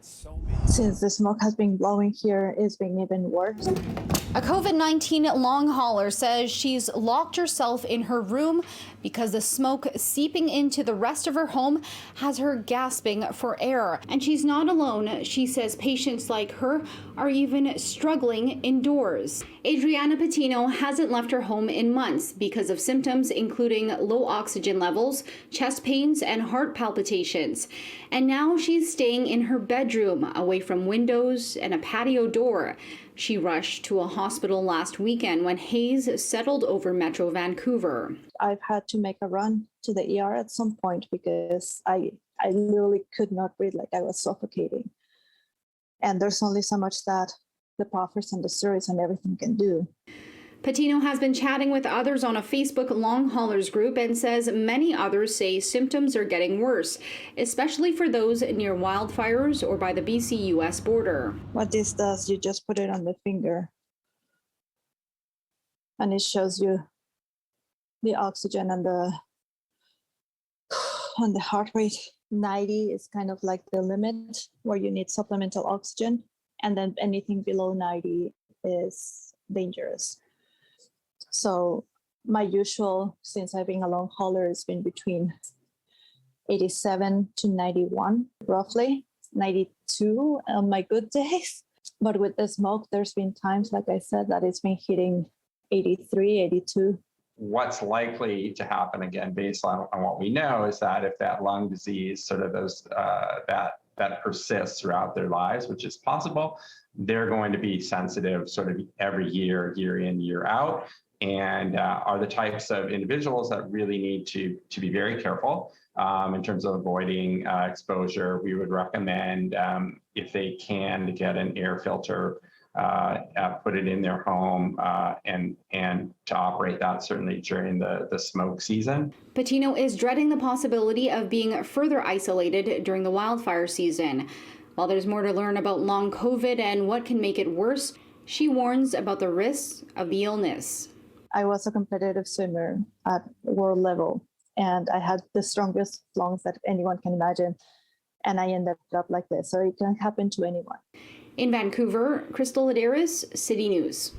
Since the smoke has been blowing here, it's been even worse. A COVID-19 long hauler says she's locked herself in her room because the smoke seeping into the rest of her home has her gasping for air. And she's not alone. She says patients like her are even struggling indoors. Adriana Patino hasn't left her home in months because of symptoms including low oxygen levels, chest pains, and heart palpitations. And now she's staying in her bedroom, away from windows and a patio door. She rushed to a hospital last weekend when haze settled over Metro Vancouver. I've had to make a run to the ER at some point because I literally could not breathe, like I was suffocating. And there's only so much that the puffers and the steroids and everything can do. Patino has been chatting with others on a Facebook long haulers group and says many others say symptoms are getting worse, especially for those near wildfires or by the BC-US border. What this does, you just put it on the finger and it shows you the oxygen and the heart rate. 90 is kind of like the limit where you need supplemental oxygen, and then anything below 90 is dangerous. So my usual, since I've been a long hauler, has been between 87 to 91, roughly 92 on my good days. But with the smoke, there's been times, like I said, that it's been hitting 83, 82. What's likely to happen, again, based on what we know, is that if that lung disease, sort of those that persists throughout their lives, which is possible, they're going to be sensitive sort of every year, year in, year out, and are the types of individuals that really need to be very careful in terms of avoiding exposure. We would recommend, if they can, to get an air filter, put it in their home, and to operate that certainly during the smoke season. Patino is dreading the possibility of being further isolated during the wildfire season. While there's more to learn about long COVID and what can make it worse, she warns about the risks of the illness. I was a competitive swimmer at world level, and I had the strongest lungs that anyone can imagine, and I ended up like this. So it can happen to anyone. In Vancouver, Crystal Laderas, City News.